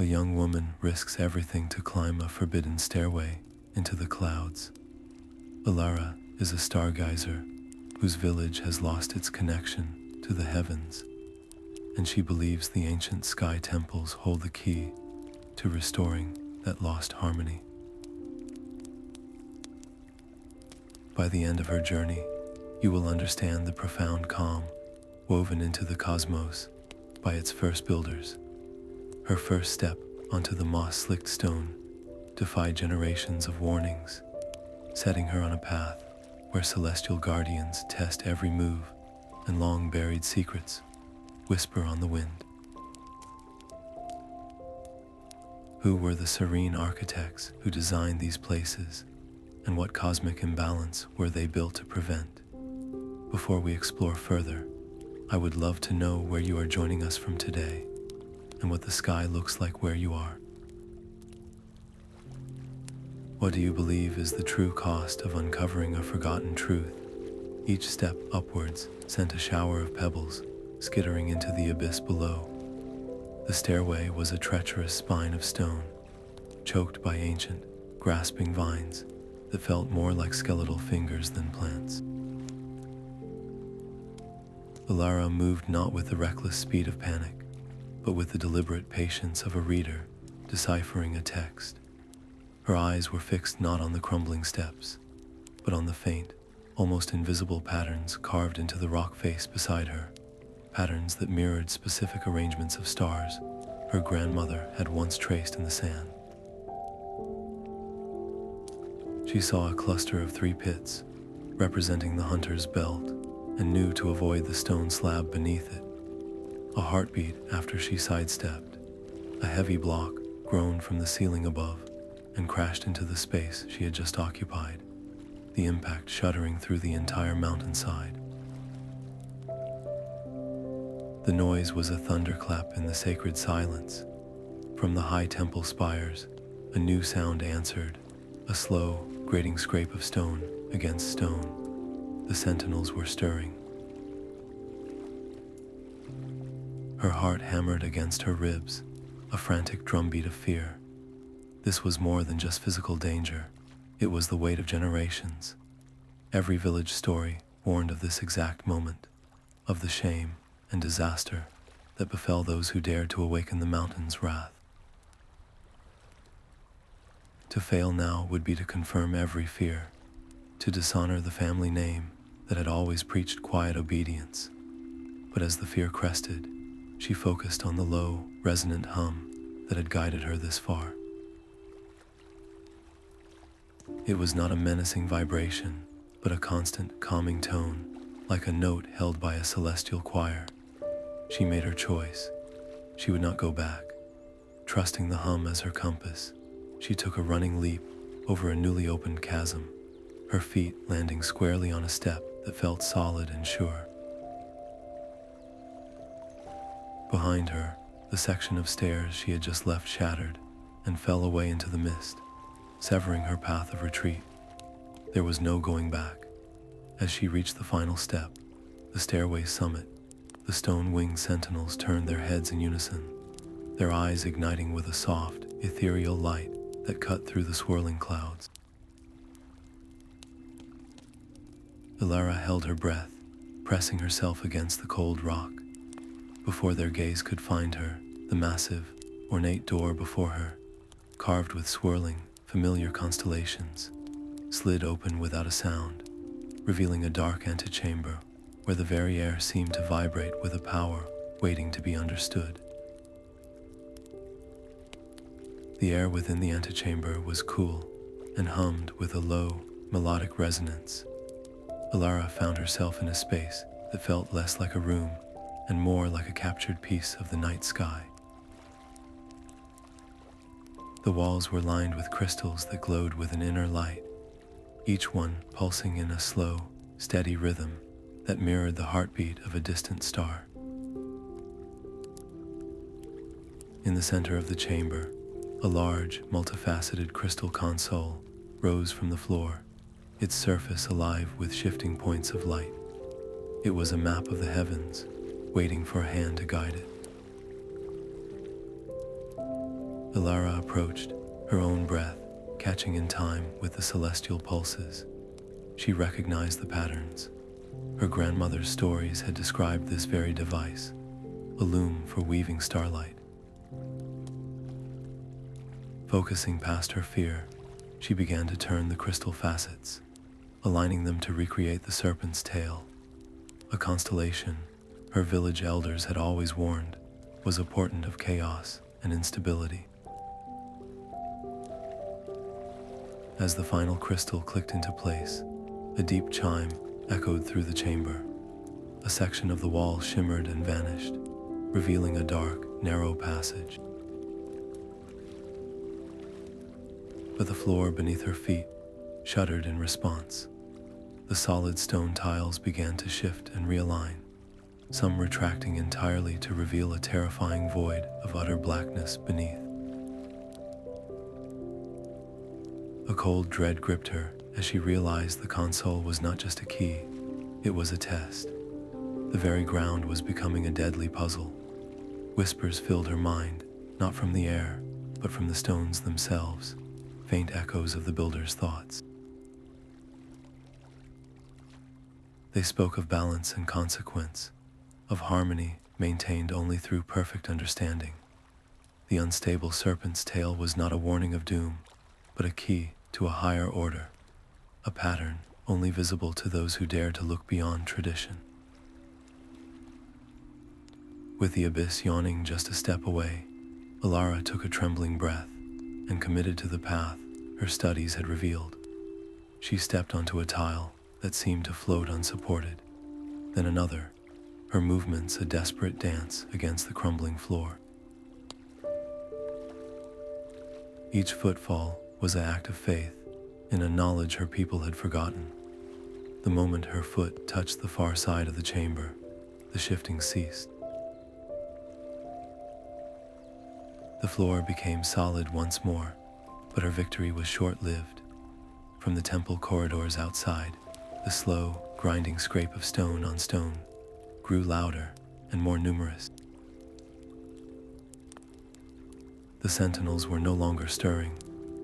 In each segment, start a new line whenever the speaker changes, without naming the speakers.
young woman risks everything to climb a forbidden stairway into the clouds. Elara is a stargazer whose village has lost its connection to the heavens, and she believes the ancient sky temples hold the key to restoring that lost harmony. By the end of her journey, you will understand the profound calm woven into the cosmos by its first builders. Her first step onto the moss-slicked stone defied generations of warnings, setting her on a path where celestial guardians test every move and long-buried secrets whisper on the wind. Who were the serene architects who designed these places, and what cosmic imbalance were they built to prevent? Before we explore further, I would love to know where you are joining us from today, and what the sky looks like where you are. What do you believe is the true cost of uncovering a forgotten truth? Each step upwards sent a shower of pebbles skittering into the abyss below. The stairway was a treacherous spine of stone, choked by ancient, grasping vines that felt more like skeletal fingers than plants. Elara moved not with the reckless speed of panic, but with the deliberate patience of a reader deciphering a text. Her eyes were fixed not on the crumbling steps, but on the faint, almost invisible patterns carved into the rock face beside her, patterns that mirrored specific arrangements of stars her grandmother had once traced in the sand. She saw a cluster of 3 pits, representing the hunter's belt, and knew to avoid the stone slab beneath it. A heartbeat after she sidestepped. A heavy block groaned from the ceiling above and crashed into the space she had just occupied, the impact shuddering through the entire mountainside. The noise was a thunderclap in the sacred silence. From the high temple spires, a new sound answered, a slow, grating scrape of stone against stone. The sentinels were stirring. Her heart hammered against her ribs, a frantic drumbeat of fear. This was more than just physical danger. It was the weight of generations. Every village story warned of this exact moment, of the shame and disaster that befell those who dared to awaken the mountain's wrath. To fail now would be to confirm every fear, to dishonor the family name that had always preached quiet obedience. But as the fear crested, she focused on the low, resonant hum that had guided her this far. It was not a menacing vibration, but a constant, calming tone, like a note held by a celestial choir. She made her choice. She would not go back. Trusting the hum as her compass, she took a running leap over a newly opened chasm, her feet landing squarely on a step that felt solid and sure. Behind her, the section of stairs she had just left shattered and fell away into the mist, severing her path of retreat. There was no going back. As she reached the final step, the stairway's summit, the stone-winged sentinels turned their heads in unison, their eyes igniting with a soft, ethereal light that cut through the swirling clouds. Elara held her breath, pressing herself against the cold rock. Before their gaze could find her, the massive, ornate door before her, carved with swirling, familiar constellations, slid open without a sound, revealing a dark antechamber where the very air seemed to vibrate with a power waiting to be understood. The air within the antechamber was cool and hummed with a low, melodic resonance. Elara found herself in a space that felt less like a room and more like a captured piece of the night sky. The walls were lined with crystals that glowed with an inner light, each one pulsing in a slow, steady rhythm that mirrored the heartbeat of a distant star. In the center of the chamber, a large, multifaceted crystal console rose from the floor, its surface alive with shifting points of light. It was a map of the heavens, waiting for a hand to guide it. Ilara approached, her own breath catching in time with the celestial pulses. She recognized the patterns. Her grandmother's stories had described this very device, a loom for weaving starlight. Focusing past her fear, she began to turn the crystal facets, aligning them to recreate the serpent's tail. A constellation, her village elders had always warned, was a portent of chaos and instability. As the final crystal clicked into place, a deep chime echoed through the chamber. A section of the wall shimmered and vanished, revealing a dark, narrow passage. But the floor beneath her feet shuddered in response. The solid stone tiles began to shift and realign, some retracting entirely to reveal a terrifying void of utter blackness beneath. A cold dread gripped her as she realized the console was not just a key, it was a test. The very ground was becoming a deadly puzzle. Whispers filled her mind, not from the air, but from the stones themselves, faint echoes of the builder's thoughts. They spoke of balance and consequence, of harmony maintained only through perfect understanding. The unstable serpent's tail was not a warning of doom, but a key to a higher order, a pattern only visible to those who dare to look beyond tradition. With the abyss yawning just a step away, Ilara took a trembling breath and committed to the path her studies had revealed. She stepped onto a tile that seemed to float unsupported, then another, her movements a desperate dance against the crumbling floor. Each footfall was an act of faith in a knowledge her people had forgotten. The moment her foot touched the far side of the chamber, the shifting ceased. The floor became solid once more, but her victory was short-lived. From the temple corridors outside, the slow, grinding scrape of stone on stone grew louder and more numerous. The sentinels were no longer stirring.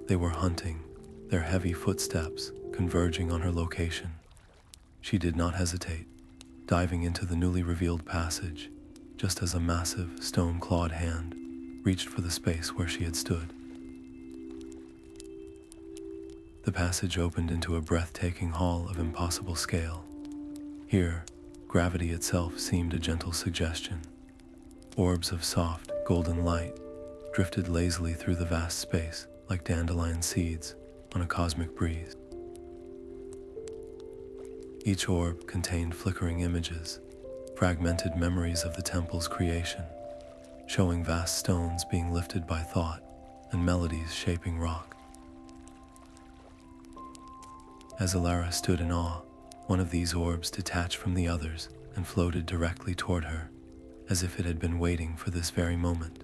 They were hunting, their heavy footsteps converging on her location. She did not hesitate, diving into the newly revealed passage, just as a massive, stone-clawed hand reached for the space where she had stood. The passage opened into a breathtaking hall of impossible scale. Here, gravity itself seemed a gentle suggestion. Orbs of soft, golden light drifted lazily through the vast space like dandelion seeds on a cosmic breeze. Each orb contained flickering images, fragmented memories of the temple's creation, showing vast stones being lifted by thought and melodies shaping rock. As Ilara stood in awe, one of these orbs detached from the others and floated directly toward her, as if it had been waiting for this very moment.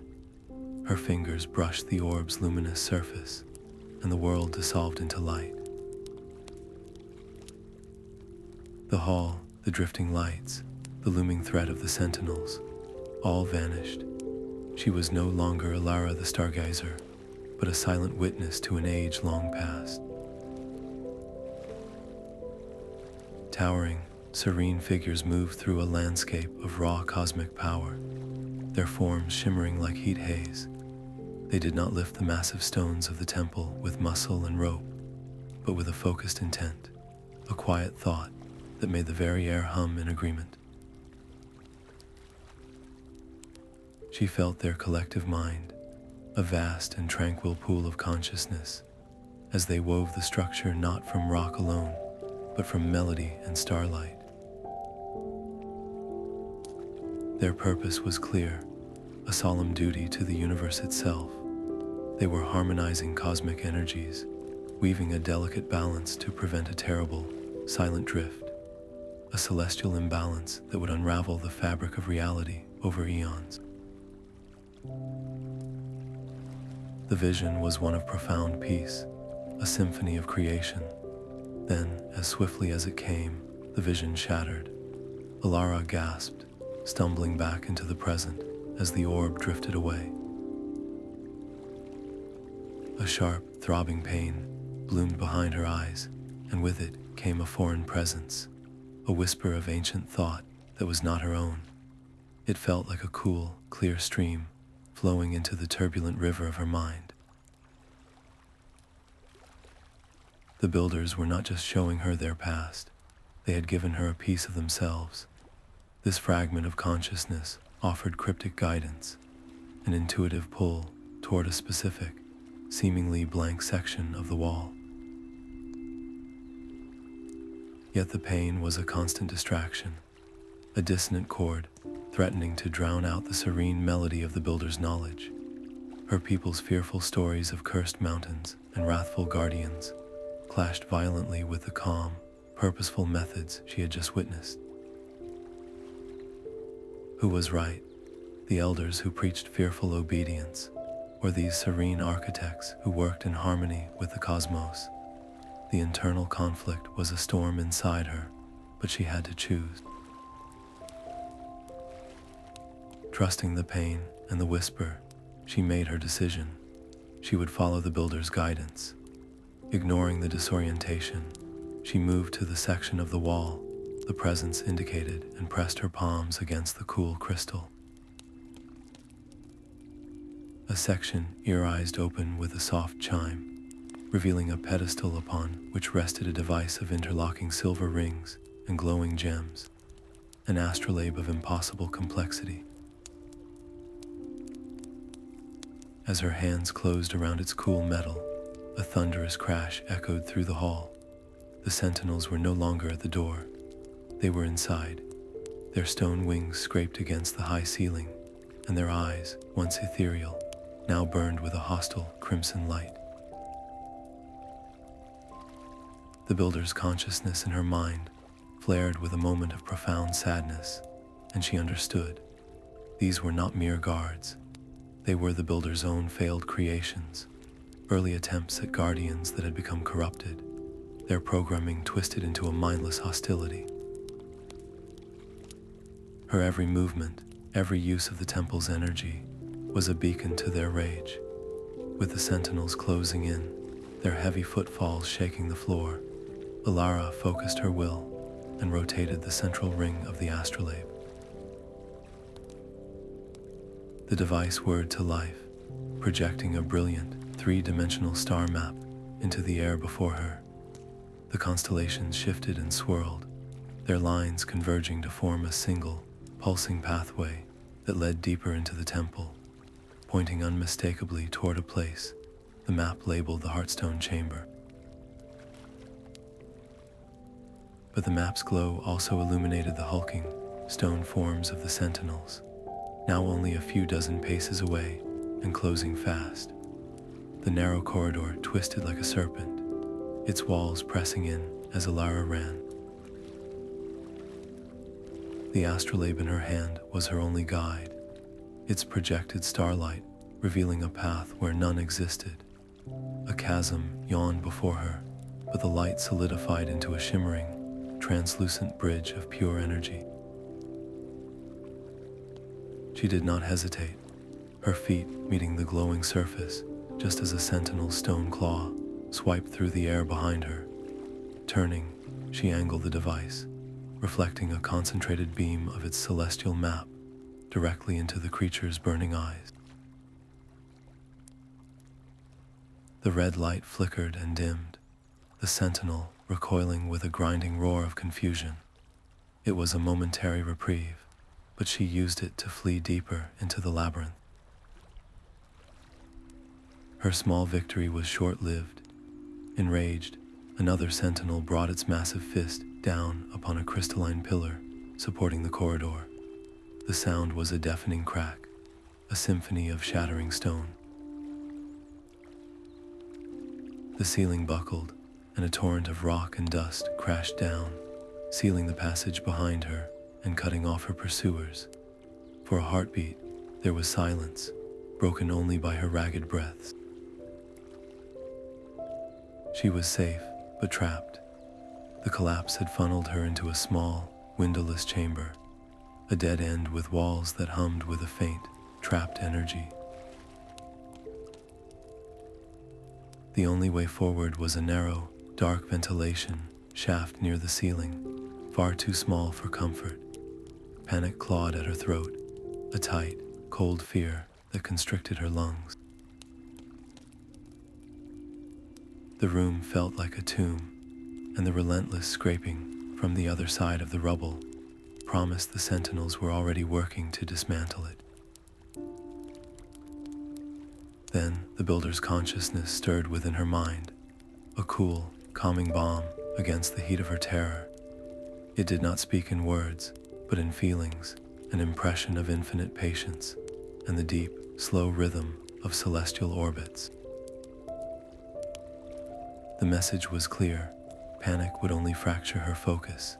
Her fingers brushed the orb's luminous surface, and the world dissolved into light. The hall, the drifting lights, the looming threat of the sentinels, all vanished. She was no longer Ilara the Stargazer, but a silent witness to an age long past. Towering, serene figures moved through a landscape of raw cosmic power, their forms shimmering like heat haze. They did not lift the massive stones of the temple with muscle and rope, but with a focused intent, a quiet thought that made the very air hum in agreement. She felt their collective mind, a vast and tranquil pool of consciousness, as they wove the structure not from rock alone, but from melody and starlight. Their purpose was clear, a solemn duty to the universe itself. They were harmonizing cosmic energies, weaving a delicate balance to prevent a terrible, silent drift, a celestial imbalance that would unravel the fabric of reality over eons. The vision was one of profound peace, a symphony of creation. Then, as swiftly as it came, the vision shattered. Ilara gasped, stumbling back into the present as the orb drifted away. A sharp, throbbing pain bloomed behind her eyes, and with it came a foreign presence, a whisper of ancient thought that was not her own. It felt like a cool, clear stream flowing into the turbulent river of her mind. The builders were not just showing her their past, they had given her a piece of themselves. This fragment of consciousness offered cryptic guidance, an intuitive pull toward a specific, seemingly blank section of the wall. Yet the pain was a constant distraction, a dissonant chord threatening to drown out the serene melody of the builder's knowledge. Her people's fearful stories of cursed mountains and wrathful guardians clashed violently with the calm, purposeful methods she had just witnessed. Who was right? The elders who preached fearful obedience, or these serene architects who worked in harmony with the cosmos? The internal conflict was a storm inside her, but she had to choose. Trusting the pain and the whisper, she made her decision. She would follow the builder's guidance. Ignoring the disorientation, she moved to the section of the wall the presence indicated and pressed her palms against the cool crystal. A section ear-eyes open with a soft chime, revealing a pedestal upon which rested a device of interlocking silver rings and glowing gems, an astrolabe of impossible complexity. As her hands closed around its cool metal, a thunderous crash echoed through the hall. The sentinels were no longer at the door. They were inside. Their stone wings scraped against the high ceiling, and their eyes, once ethereal, now burned with a hostile crimson light. The builder's consciousness in her mind flared with a moment of profound sadness, and she understood. These were not mere guards. They were the builder's own failed creations, early attempts at guardians that had become corrupted, their programming twisted into a mindless hostility. Her every movement, every use of the temple's energy, was a beacon to their rage. With the sentinels closing in, their heavy footfalls shaking the floor, Alara focused her will and rotated the central ring of the Astrolabe. The device whirred to life, projecting a brilliant, three-dimensional star map into the air before her. The constellations shifted and swirled, their lines converging to form a single, pulsing pathway that led deeper into the temple, pointing unmistakably toward a place the map labeled the Heartstone chamber. But the map's glow also illuminated the hulking, stone forms of the sentinels, now only a few dozen paces away and closing fast. The narrow corridor twisted like a serpent, its walls pressing in as Alara ran. The astrolabe in her hand was her only guide, its projected starlight revealing a path where none existed. A chasm yawned before her, but the light solidified into a shimmering, translucent bridge of pure energy. She did not hesitate, her feet meeting the glowing surface just as a sentinel's stone claw swiped through the air behind her. Turning, she angled the device, reflecting a concentrated beam of its celestial map directly into the creature's burning eyes. The red light flickered and dimmed, the sentinel recoiling with a grinding roar of confusion. It was a momentary reprieve, but she used it to flee deeper into the labyrinth. Her small victory was short-lived. Enraged, another sentinel brought its massive fist down upon a crystalline pillar supporting the corridor. The sound was a deafening crack, a symphony of shattering stone. The ceiling buckled, and a torrent of rock and dust crashed down, sealing the passage behind her and cutting off her pursuers. For a heartbeat, there was silence, broken only by her ragged breaths. She was safe, but trapped. The collapse had funneled her into a small, windowless chamber, a dead end with walls that hummed with a faint, trapped energy. The only way forward was a narrow, dark ventilation shaft near the ceiling, far too small for comfort. Panic clawed at her throat, a tight, cold fear that constricted her lungs. The room felt like a tomb, and the relentless scraping from the other side of the rubble promised the Sentinels were already working to dismantle it. Then the builder's consciousness stirred within her mind, a cool, calming balm against the heat of her terror. It did not speak in words, but in feelings, an impression of infinite patience and the deep, slow rhythm of celestial orbits. The message was clear. Panic would only fracture her focus.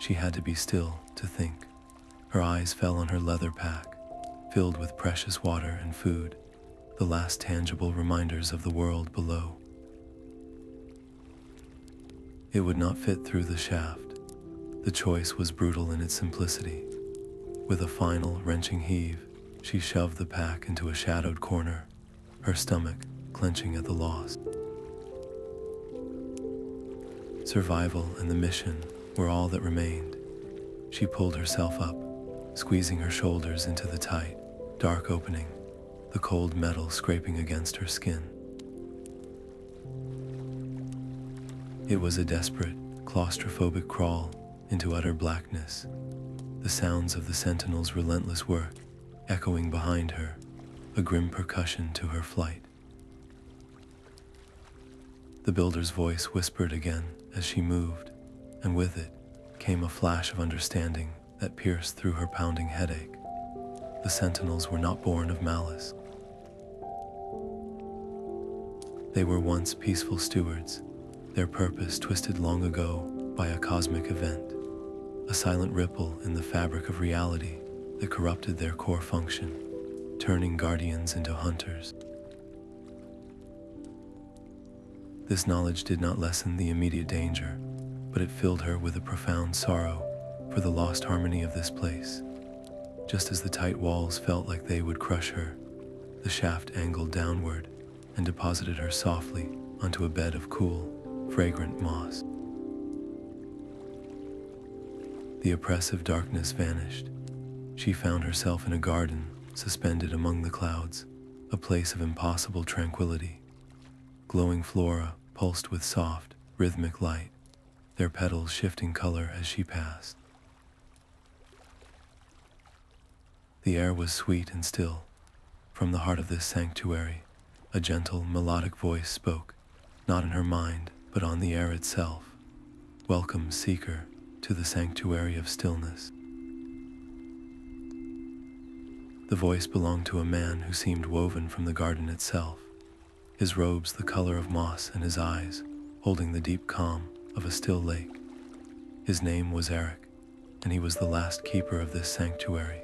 She had to be still to think. Her eyes fell on her leather pack, filled with precious water and food, the last tangible reminders of the world below. It would not fit through the shaft. The choice was brutal in its simplicity. With a final, wrenching heave, she shoved the pack into a shadowed corner, her stomach clenching at the loss. Survival and the mission were all that remained. She pulled herself up, squeezing her shoulders into the tight, dark opening, the cold metal scraping against her skin. It was a desperate, claustrophobic crawl into utter blackness, the sounds of the Sentinel's relentless work echoing behind her, a grim percussion to her flight. The builder's voice whispered again as she moved, and with it came a flash of understanding that pierced through her pounding headache. The Sentinels were not born of malice. They were once peaceful stewards, their purpose twisted long ago by a cosmic event, a silent ripple in the fabric of reality that corrupted their core function, turning guardians into hunters. This knowledge did not lessen the immediate danger, but it filled her with a profound sorrow for the lost harmony of this place. Just as the tight walls felt like they would crush her, the shaft angled downward and deposited her softly onto a bed of cool, fragrant moss. The oppressive darkness vanished. She found herself in a garden suspended among the clouds, a place of impossible tranquility. Glowing flora pulsed with soft, rhythmic light, their petals shifting color as she passed. The air was sweet and still. From the heart of this sanctuary, a gentle, melodic voice spoke, not in her mind, but on the air itself. Welcome, seeker, to the sanctuary of stillness. The voice belonged to a man who seemed woven from the garden itself, his robes the color of moss and his eyes holding the deep calm of a still lake. His name was Eris, and he was the last keeper of this sanctuary,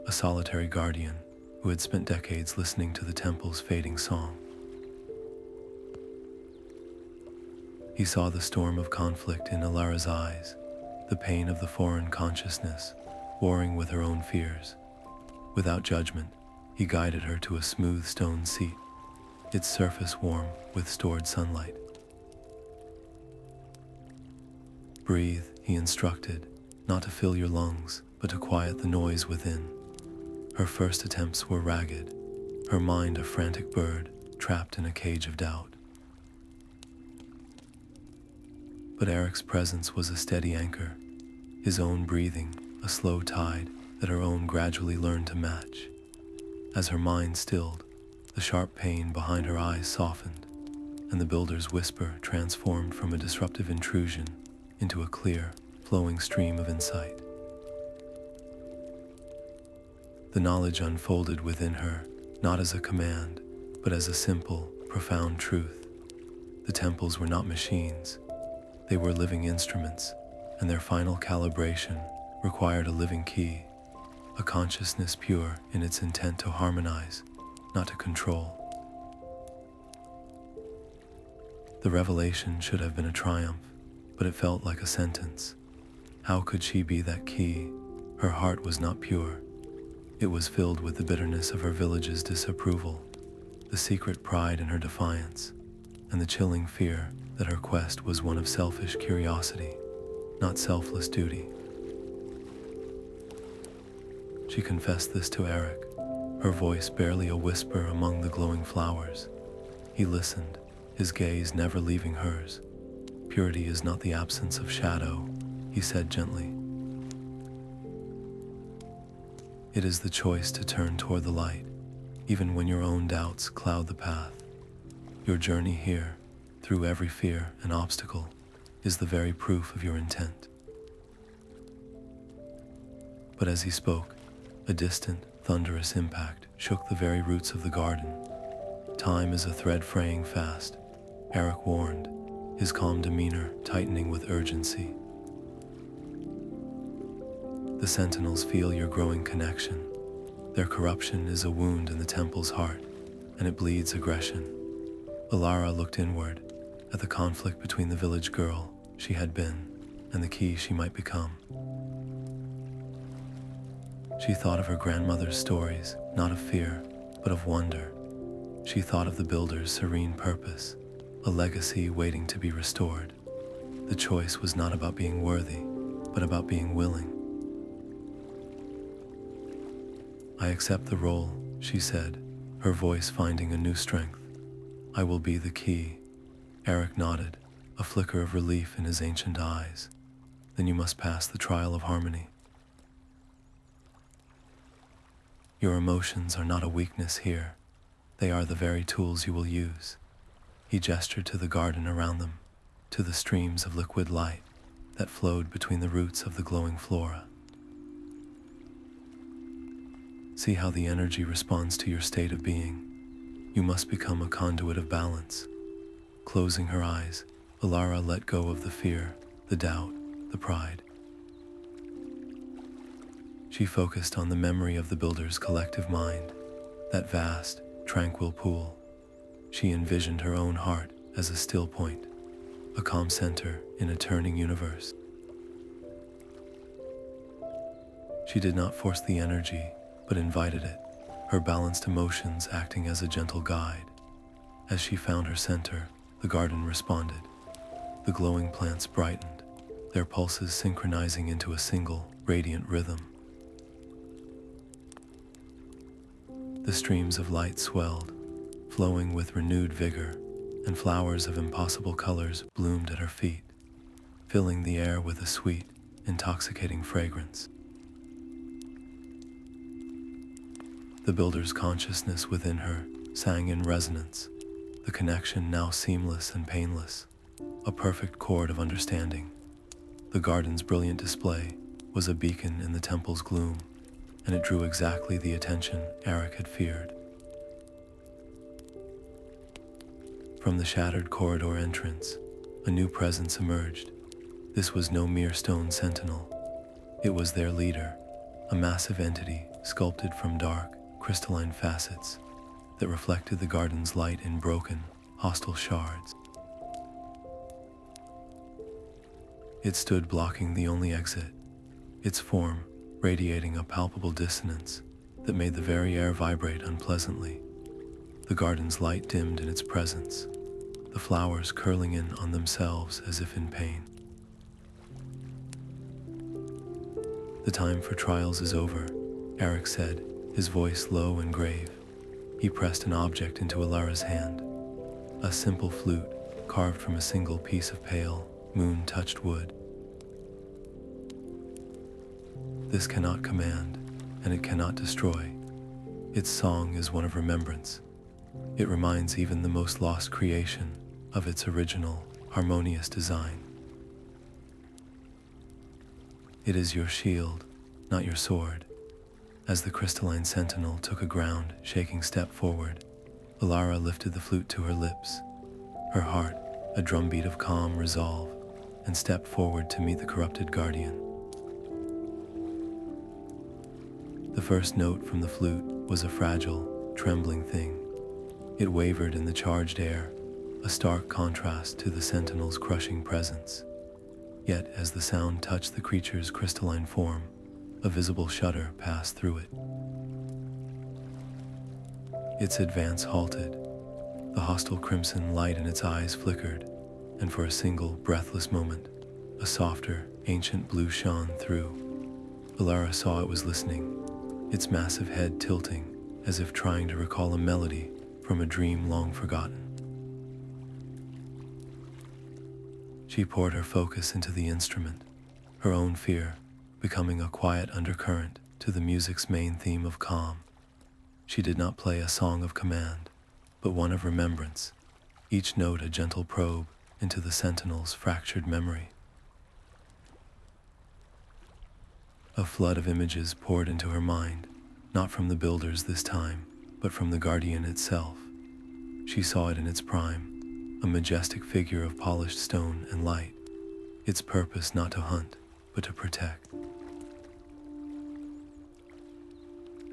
a solitary guardian who had spent decades listening to the temple's fading song. He saw the storm of conflict in Alara's eyes, the pain of the foreign consciousness, warring with her own fears. Without judgment, he guided her to a smooth stone seat, its surface warm with stored sunlight. Breathe, he instructed, not to fill your lungs, but to quiet the noise within. Her first attempts were ragged, her mind a frantic bird trapped in a cage of doubt. But Eric's presence was a steady anchor, his own breathing a slow tide that her own gradually learned to match. As her mind stilled, the sharp pain behind her eyes softened, and the builder's whisper transformed from a disruptive intrusion into a clear, flowing stream of insight. The knowledge unfolded within her, not as a command, but as a simple, profound truth. The temples were not machines. They were living instruments, and their final calibration required a living key, a consciousness pure in its intent to harmonize, not to control. The revelation should have been a triumph, but it felt like a sentence. How could she be that key? Her heart was not pure. It was filled with the bitterness of her village's disapproval, the secret pride in her defiance, and the chilling fear that her quest was one of selfish curiosity, not selfless duty. She confessed this to Eric, her voice barely a whisper among the glowing flowers. He listened, his gaze never leaving hers. "Purity is not the absence of shadow," he said gently. "It is the choice to turn toward the light, even when your own doubts cloud the path. Your journey here, through every fear and obstacle, is the very proof of your intent." But as he spoke, a distant, thunderous impact shook the very roots of the garden. "Time is a thread fraying fast," Eric warned, his calm demeanor tightening with urgency. "The Sentinels feel your growing connection. Their corruption is a wound in the temple's heart, and it bleeds aggression." Alara looked inward, at the conflict between the village girl she had been and the key she might become. She thought of her grandmother's stories, not of fear, but of wonder. She thought of the builder's serene purpose, a legacy waiting to be restored. The choice was not about being worthy, but about being willing. "I accept the role," she said, her voice finding a new strength. "I will be the key." Eric nodded, a flicker of relief in his ancient eyes. "Then you must pass the trial of harmony. Your emotions are not a weakness here. They are the very tools you will use." He gestured to the garden around them, to the streams of liquid light that flowed between the roots of the glowing flora. "See how the energy responds to your state of being. You must become a conduit of balance." Closing her eyes, Alara let go of the fear, the doubt, the pride. She focused on the memory of the builder's collective mind, that vast, tranquil pool. She envisioned her own heart as a still point, a calm center in a turning universe. She did not force the energy, but invited it, her balanced emotions acting as a gentle guide. As she found her center, the garden responded. The glowing plants brightened, their pulses synchronizing into a single, radiant rhythm. The streams of light swelled, flowing with renewed vigor, and flowers of impossible colors bloomed at her feet, filling the air with a sweet, intoxicating fragrance. The builder's consciousness within her sang in resonance, the connection now seamless and painless, a perfect chord of understanding. The garden's brilliant display was a beacon in the temple's gloom, and it drew exactly the attention Eric had feared. From the shattered corridor entrance, a new presence emerged. This was no mere stone sentinel. It was their leader, a massive entity sculpted from dark, crystalline facets that reflected the garden's light in broken, hostile shards. It stood blocking the only exit, its form radiating a palpable dissonance that made the very air vibrate unpleasantly. The garden's light dimmed in its presence, the flowers curling in on themselves as if in pain. "The time for trials is over," Eric said, his voice low and grave. He pressed an object into Alara's hand, a simple flute carved from a single piece of pale, moon-touched wood. "This cannot command, and it cannot destroy. Its song is one of remembrance. It reminds even the most lost creation of its original, harmonious design. It is your shield, not your sword." As the crystalline sentinel took a ground, shaking step forward, Alara lifted the flute to her lips, her heart a drumbeat of calm resolve, and stepped forward to meet the corrupted guardian. The first note from the flute was a fragile, trembling thing. It wavered in the charged air, a stark contrast to the sentinel's crushing presence. Yet as the sound touched the creature's crystalline form, a visible shudder passed through it. Its advance halted, the hostile crimson light in its eyes flickered, and for a single, breathless moment, a softer, ancient blue shone through. Alara saw it was listening, its massive head tilting, as if trying to recall a melody from a dream long forgotten. She poured her focus into the instrument, her own fear becoming a quiet undercurrent to the music's main theme of calm. She did not play a song of command, but one of remembrance, each note a gentle probe into the Sentinel's fractured memory. A flood of images poured into her mind, not from the builders this time, but from the Guardian itself. She saw it in its prime, a majestic figure of polished stone and light, its purpose not to hunt, but to protect.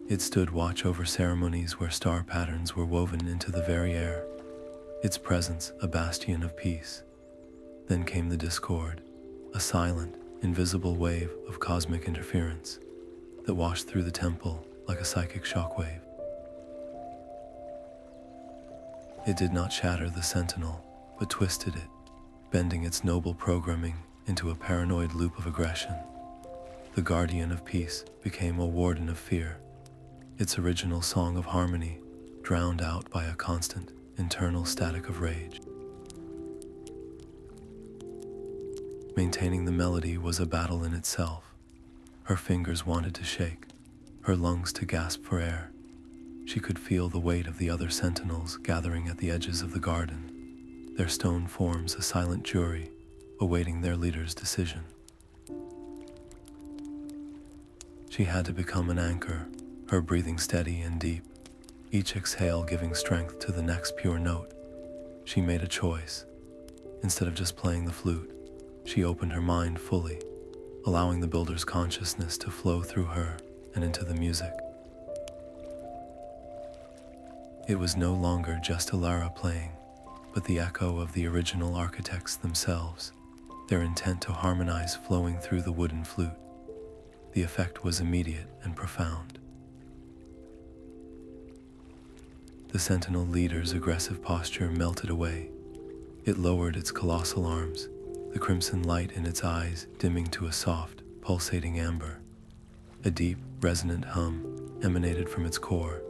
It stood watch over ceremonies where star patterns were woven into the very air, its presence a bastion of peace. Then came the discord, a silent, invisible wave of cosmic interference that washed through the temple like a psychic shockwave. It did not shatter the Sentinel, but twisted it, bending its noble programming into a paranoid loop of aggression. The Guardian of Peace became a warden of fear, its original song of harmony drowned out by a constant, internal static of rage. Maintaining the melody was a battle in itself. Her fingers wanted to shake, her lungs to gasp for air. She could feel the weight of the other sentinels gathering at the edges of the garden, their stone forms a silent jury, awaiting their leader's decision. She had to become an anchor, her breathing steady and deep, each exhale giving strength to the next pure note. She made a choice. Instead of just playing the flute, she opened her mind fully, allowing the builder's consciousness to flow through her and into the music. It was no longer just Alara playing, but the echo of the original architects themselves, their intent to harmonize flowing through the wooden flute. The effect was immediate and profound. The Sentinel leader's aggressive posture melted away. It lowered its colossal arms, the crimson light in its eyes dimming to a soft, pulsating amber. A deep, resonant hum emanated from its core,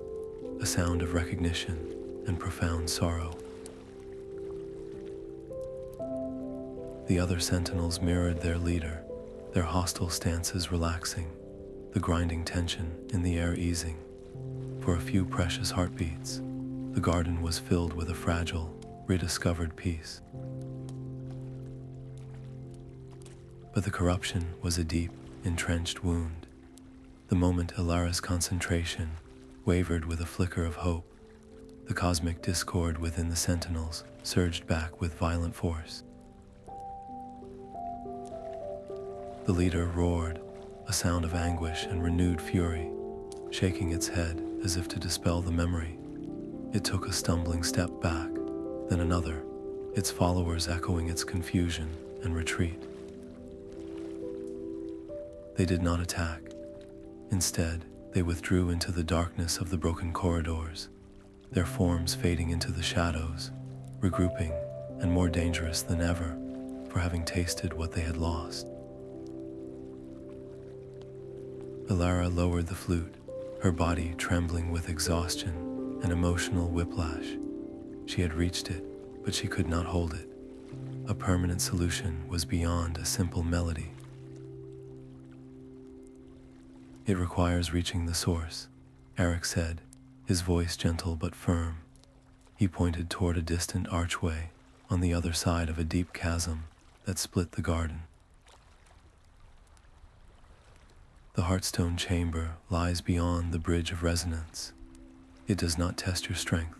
a sound of recognition and profound sorrow. The other sentinels mirrored their leader, their hostile stances relaxing, the grinding tension in the air easing. For a few precious heartbeats, the garden was filled with a fragile, rediscovered peace. But the corruption was a deep, entrenched wound. The moment Alara's concentration wavered with a flicker of hope, the cosmic discord within the sentinels surged back with violent force. The leader roared, a sound of anguish and renewed fury, shaking its head as if to dispel the memory. It took a stumbling step back, then another, its followers echoing its confusion and retreat. They did not attack. Instead, they withdrew into the darkness of the broken corridors, their forms fading into the shadows, regrouping and more dangerous than ever for having tasted what they had lost. Alara lowered the flute, her body trembling with exhaustion and emotional whiplash. She had reached it, but she could not hold it. A permanent solution was beyond a simple melody. It requires reaching the source, Eric said, his voice gentle but firm. He pointed toward a distant archway on the other side of a deep chasm that split the garden. The Heartstone chamber lies beyond the bridge of resonance. It does not test your strength,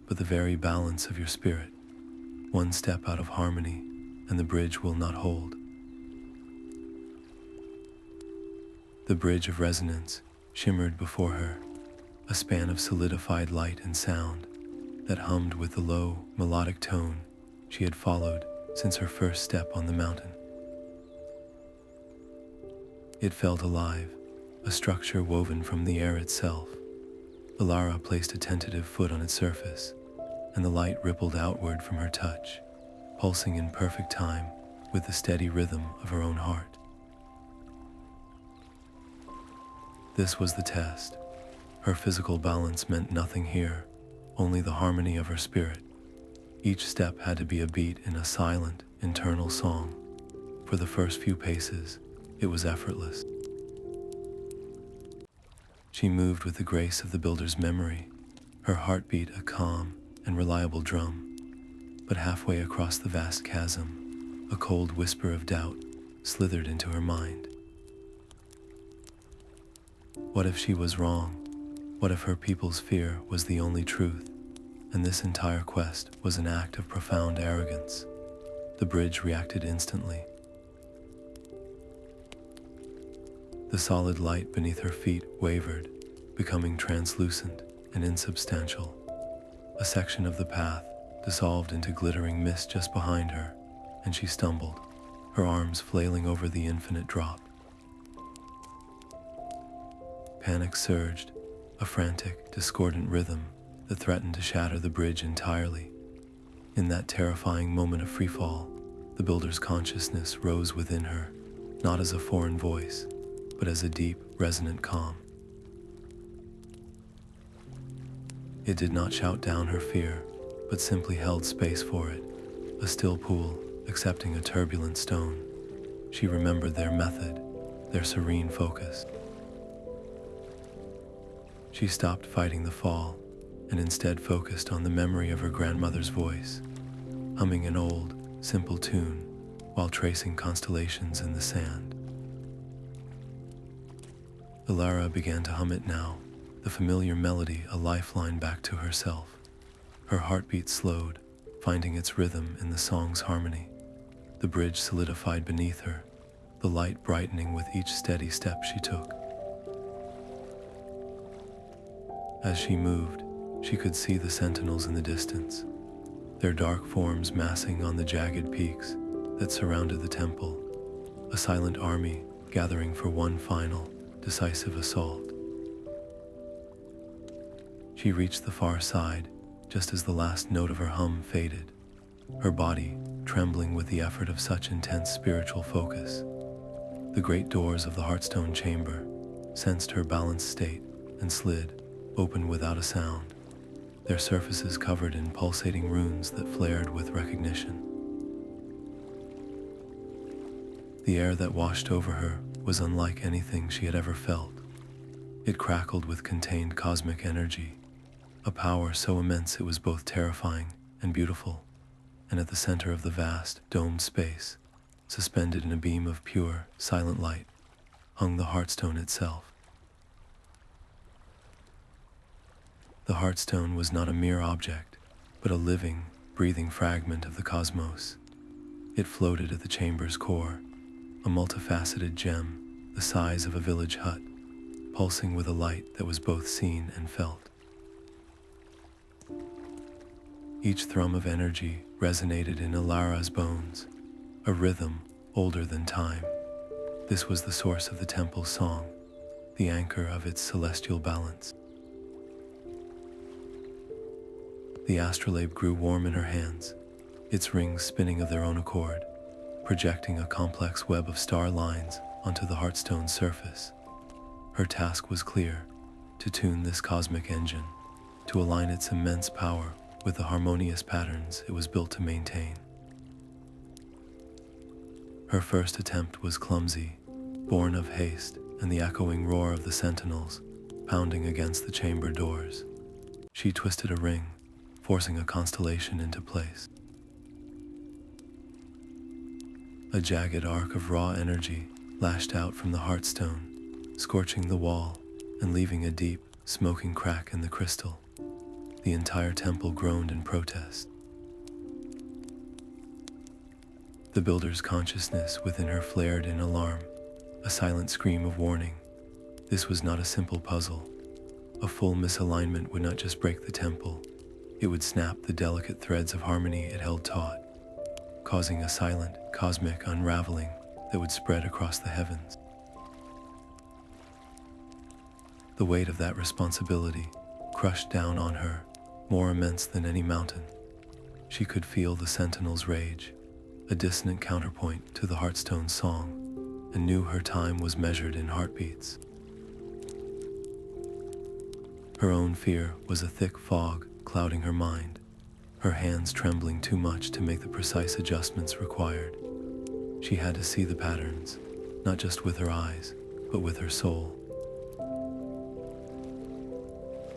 but the very balance of your spirit. One step out of harmony, and the bridge will not hold. The bridge of resonance shimmered before her, a span of solidified light and sound that hummed with the low, melodic tone she had followed since her first step on the mountain. It felt alive, a structure woven from the air itself. Alara placed a tentative foot on its surface, and the light rippled outward from her touch, pulsing in perfect time with the steady rhythm of her own heart. This was the test. Her physical balance meant nothing here, only the harmony of her spirit. Each step had to be a beat in a silent, internal song. For the first few paces, it was effortless. She moved with the grace of the builder's memory, her heartbeat a calm and reliable drum. But halfway across the vast chasm, a cold whisper of doubt slithered into her mind. What if she was wrong? What if her people's fear was the only truth, and this entire quest was an act of profound arrogance? The bridge reacted instantly. The solid light beneath her feet wavered, becoming translucent and insubstantial. A section of the path dissolved into glittering mist just behind her, and she stumbled, her arms flailing over the infinite drop. Panic surged, a frantic, discordant rhythm that threatened to shatter the bridge entirely. In that terrifying moment of freefall, the builder's consciousness rose within her, not as a foreign voice, but as a deep, resonant calm. It did not shout down her fear, but simply held space for it, a still pool accepting a turbulent stone. She remembered their method, their serene focus. She stopped fighting the fall and instead focused on the memory of her grandmother's voice, humming an old, simple tune while tracing constellations in the sand. Ilara began to hum it now, the familiar melody a lifeline back to herself. Her heartbeat slowed, finding its rhythm in the song's harmony. The bridge solidified beneath her, the light brightening with each steady step she took. As she moved, she could see the sentinels in the distance, their dark forms massing on the jagged peaks that surrounded the temple, a silent army gathering for one final, decisive assault. She reached the far side just as the last note of her hum faded, her body trembling with the effort of such intense spiritual focus. The great doors of the Heartstone chamber sensed her balanced state and slid open without a sound, their surfaces covered in pulsating runes that flared with recognition. The air that washed over her was unlike anything she had ever felt. It crackled with contained cosmic energy, a power so immense it was both terrifying and beautiful, and at the center of the vast, domed space, suspended in a beam of pure, silent light, hung the Heartstone itself. The Heartstone was not a mere object, but a living, breathing fragment of the cosmos. It floated at the chamber's core, a multifaceted gem the size of a village hut, pulsing with a light that was both seen and felt. Each thrum of energy resonated in Ilara's bones, a rhythm older than time. This was the source of the temple's song, the anchor of its celestial balance. The Astrolabe grew warm in her hands, its rings spinning of their own accord, projecting a complex web of star lines onto the Heartstone's surface. Her task was clear: to tune this cosmic engine, to align its immense power with the harmonious patterns it was built to maintain. Her first attempt was clumsy, born of haste and the echoing roar of the sentinels pounding against the chamber doors. She twisted a ring, forcing a constellation into place. A jagged arc of raw energy lashed out from the Heartstone, scorching the wall and leaving a deep, smoking crack in the crystal. The entire temple groaned in protest. The builder's consciousness within her flared in alarm, a silent scream of warning. This was not a simple puzzle. A full misalignment would not just break the temple, it would snap the delicate threads of harmony it held taut, causing a silent, cosmic unraveling that would spread across the heavens. The weight of that responsibility crushed down on her, more immense than any mountain. She could feel the Sentinel's rage, a dissonant counterpoint to the Heartstone song, and knew her time was measured in heartbeats. Her own fear was a thick fog clouding her mind, her hands trembling too much to make the precise adjustments required. She had to see the patterns, not just with her eyes, but with her soul.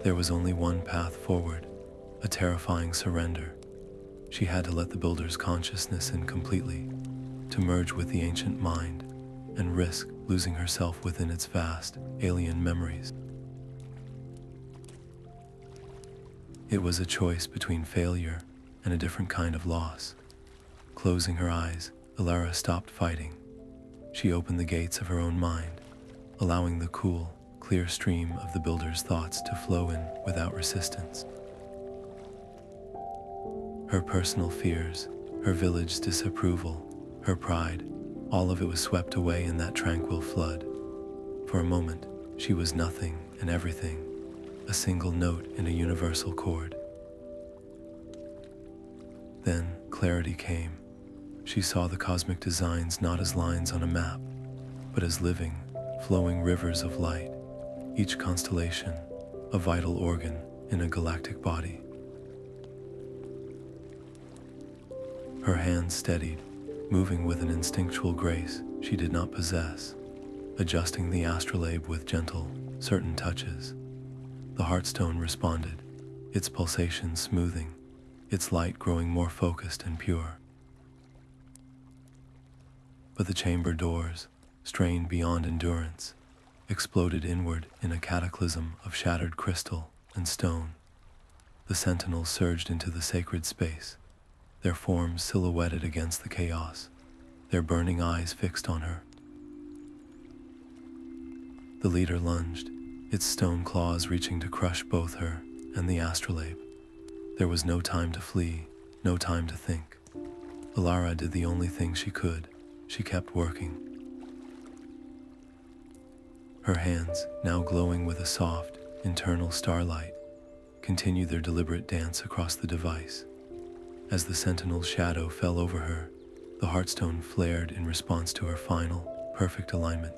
There was only one path forward, a terrifying surrender. She had to let the builder's consciousness in completely, to merge with the ancient mind, and risk losing herself within its vast, alien memories. It was a choice between failure and a different kind of loss. Closing her eyes, Alara stopped fighting. She opened the gates of her own mind, allowing the cool, clear stream of the builder's thoughts to flow in without resistance. Her personal fears, her village's disapproval, her pride, all of it was swept away in that tranquil flood. For a moment, she was nothing and everything, a single note in a universal chord. Then clarity came. She saw the cosmic designs not as lines on a map, but as living, flowing rivers of light, each constellation a vital organ in a galactic body. Her hands steadied, moving with an instinctual grace she did not possess, adjusting the Astrolabe with gentle, certain touches. The Heartstone responded, its pulsations smoothing, its light growing more focused and pure. But the chamber doors, strained beyond endurance, exploded inward in a cataclysm of shattered crystal and stone. The Sentinels surged into the sacred space, their forms silhouetted against the chaos, their burning eyes fixed on her. The leader lunged, its stone claws reaching to crush both her and the Astrolabe. There was no time to flee, no time to think. Alara did the only thing she could. She kept working. Her hands, now glowing with a soft, internal starlight, continued their deliberate dance across the device. As the Sentinel's shadow fell over her, the Heartstone flared in response to her final, perfect alignment,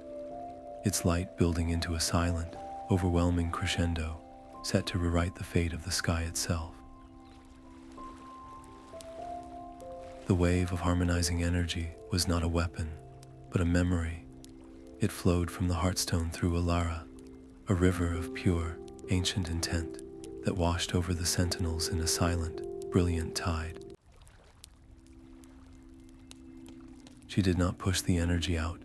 its light building into a silent, overwhelming crescendo, set to rewrite the fate of the sky itself. The wave of harmonizing energy was not a weapon, but a memory. It flowed from the Heartstone through Alara, a river of pure, ancient intent that washed over the Sentinels in a silent, brilliant tide. She did not push the energy out.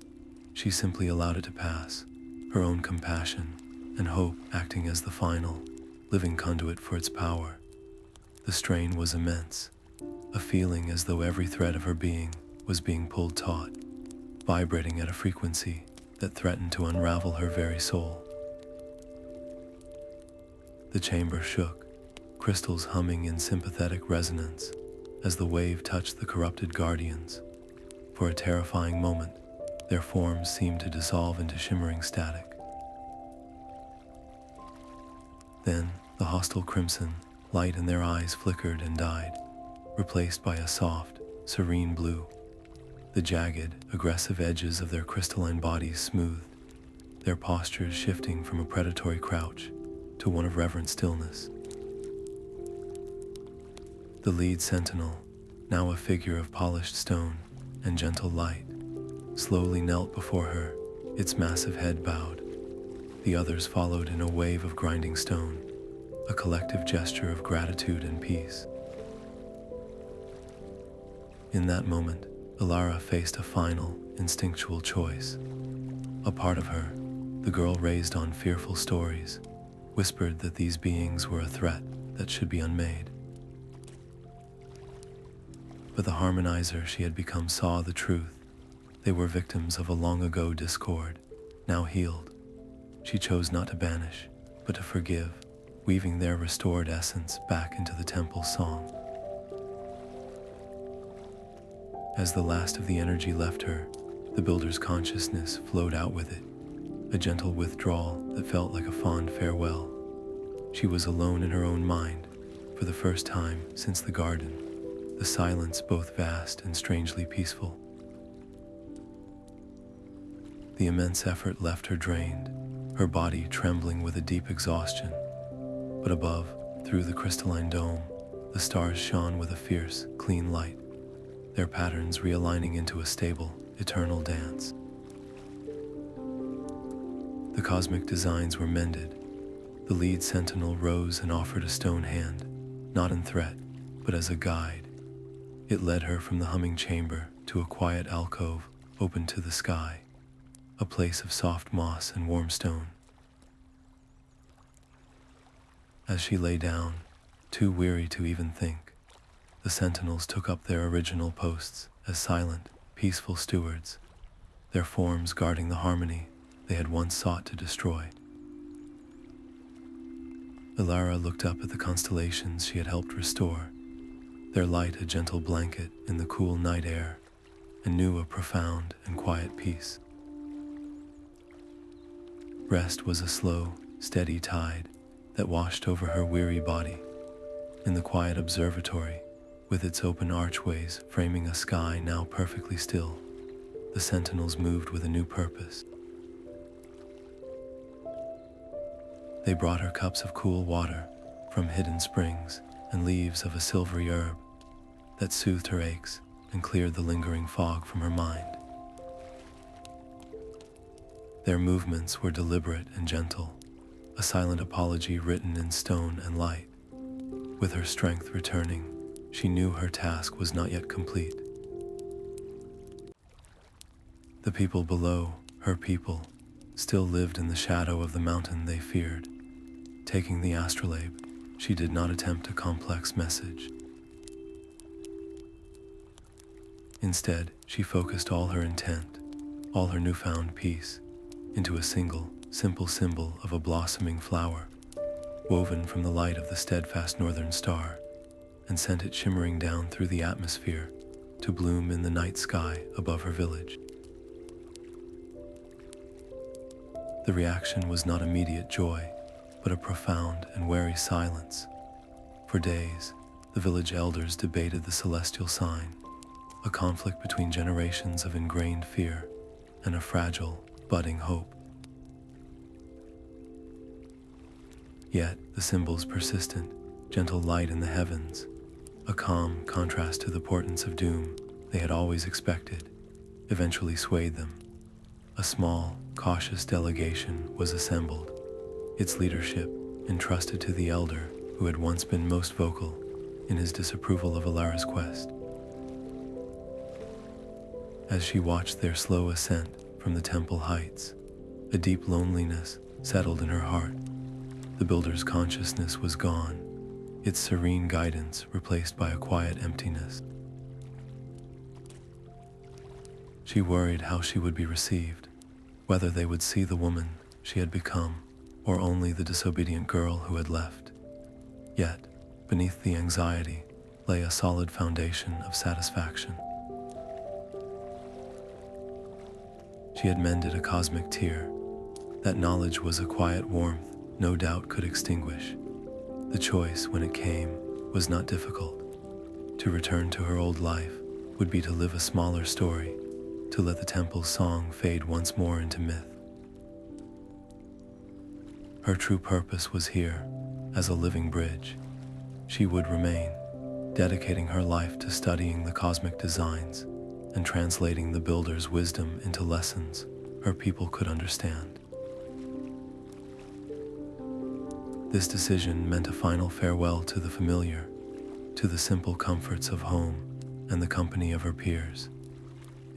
She simply allowed it to pass, her own compassion and hope acting as the final, living conduit for its power. The strain was immense, a feeling as though every thread of her being was being pulled taut, vibrating at a frequency that threatened to unravel her very soul. The chamber shook, crystals humming in sympathetic resonance as the wave touched the corrupted guardians. For a terrifying moment, their forms seemed to dissolve into shimmering static. Then, the hostile crimson light in their eyes flickered and died, replaced by a soft, serene blue. The jagged, aggressive edges of their crystalline bodies smoothed, their postures shifting from a predatory crouch to one of reverent stillness. The lead sentinel, now a figure of polished stone and gentle light, slowly knelt before her, its massive head bowed. The others followed in a wave of grinding stone, a collective gesture of gratitude and peace. In that moment, Alara faced a final, instinctual choice. A part of her, the girl raised on fearful stories, whispered that these beings were a threat that should be unmade. But the harmonizer she had become saw the truth. They were victims of a long-ago discord, now healed. She chose not to banish, but to forgive, weaving their restored essence back into the temple's song. As the last of the energy left her, the builder's consciousness flowed out with it, a gentle withdrawal that felt like a fond farewell. She was alone in her own mind, For the first time since the garden, the silence both vast and strangely peaceful. The immense effort left her drained, her body trembling with a deep exhaustion. But above, through the crystalline dome, the stars shone with a fierce, clean light, their patterns realigning into a stable, eternal dance. The cosmic designs were mended. The lead sentinel rose and offered a stone hand, not in threat, but as a guide. It led her from the humming chamber to a quiet alcove open to the sky, a place of soft moss and warm stone. As she lay down, too weary to even think, the sentinels took up their original posts as silent, peaceful stewards, their forms guarding the harmony they had once sought to destroy. Ilara looked up at the constellations she had helped restore, their light a gentle blanket in the cool night air, and knew a profound and quiet peace. Rest was a slow, steady tide that washed over her weary body. In the quiet observatory, with its open archways framing a sky now perfectly still, the sentinels moved with a new purpose. They brought her cups of cool water from hidden springs and leaves of a silvery herb that soothed her aches and cleared the lingering fog from her mind. Their movements were deliberate and gentle, a silent apology written in stone and light. With her strength returning, she knew her task was not yet complete. The people below, her people, still lived in the shadow of the mountain they feared. Taking the Astrolabe, she did not attempt a complex message. Instead, she focused all her intent, all her newfound peace, into a single, simple symbol of a blossoming flower, woven from the light of the steadfast northern star, and sent it shimmering down through the atmosphere to bloom in the night sky above her village. The reaction was not immediate joy, but a profound and wary silence. For days, the village elders debated the celestial sign, a conflict between generations of ingrained fear and a fragile, budding hope. Yet the symbol's persistent, gentle light in the heavens, a calm contrast to the portents of doom they had always expected, eventually swayed them. A small, cautious delegation was assembled, its leadership entrusted to the elder who had once been most vocal in his disapproval of Ilara's quest. As she watched their slow ascent from the temple heights, a deep loneliness settled in her heart. The builder's consciousness was gone, its serene guidance replaced by a quiet emptiness. She worried how she would be received, whether they would see the woman she had become or only the disobedient girl who had left. Yet, beneath the anxiety lay a solid foundation of satisfaction. She had mended a cosmic tear. That knowledge was a quiet warmth no doubt could extinguish. The choice, when it came, was not difficult. To return to her old life would be to live a smaller story, to let the temple's song fade once more into myth. Her true purpose was here, as a living bridge. She would remain, dedicating her life to studying the cosmic designs and translating the builder's wisdom into lessons her people could understand. This decision meant a final farewell to the familiar, to the simple comforts of home and the company of her peers.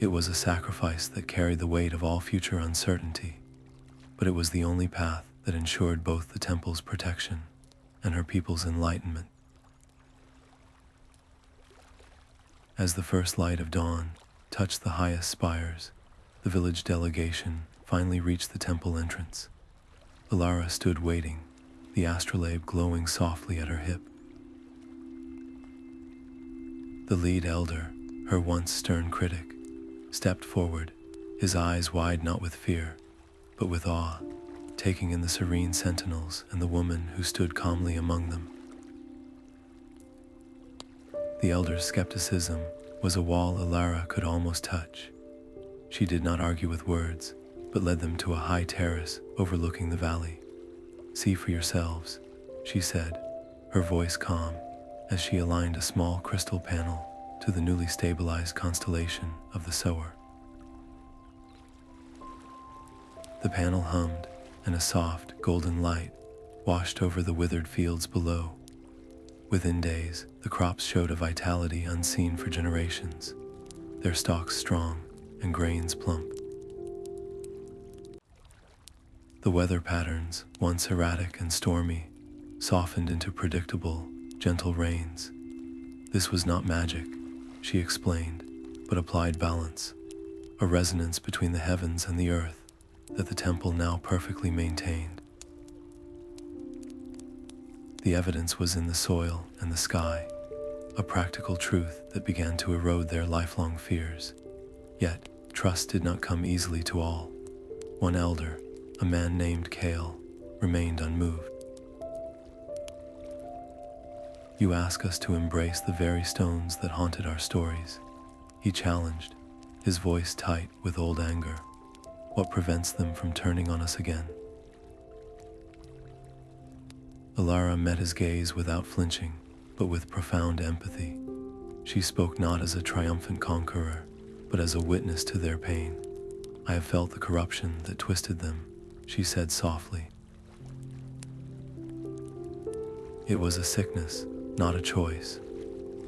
It was a sacrifice that carried the weight of all future uncertainty, but it was the only path that ensured both the temple's protection and her people's enlightenment. As the first light of dawn touched the highest spires, the village delegation finally reached the temple entrance. Ilara stood waiting, the astrolabe glowing softly at her hip. The lead elder, her once stern critic, stepped forward, his eyes wide not with fear, but with awe, taking in the serene sentinels and the woman who stood calmly among them. The elder's skepticism was a wall Alara could almost touch. She did not argue with words, but led them to a high terrace overlooking the valley. "See for yourselves," she said, her voice calm, as she aligned a small crystal panel to the newly stabilized constellation of the Sower. The panel hummed, and a soft, golden light washed over the withered fields below. Within days, the crops showed a vitality unseen for generations, their stalks strong and grains plump. The weather patterns, once erratic and stormy, softened into predictable, gentle rains. This was not magic, she explained, but applied balance, a resonance between the heavens and the earth that the temple now perfectly maintained. The evidence was in the soil and the sky, a practical truth that began to erode their lifelong fears. Yet, trust did not come easily to all. One elder, a man named Kale, remained unmoved. "You ask us to embrace the very stones that haunted our stories," he challenged, his voice tight with old anger. "What prevents them from turning on us again?" Alara met his gaze without flinching, but with profound empathy. She spoke not as a triumphant conqueror, but as a witness to their pain. "I have felt the corruption that twisted them," she said softly. "It was a sickness, not a choice.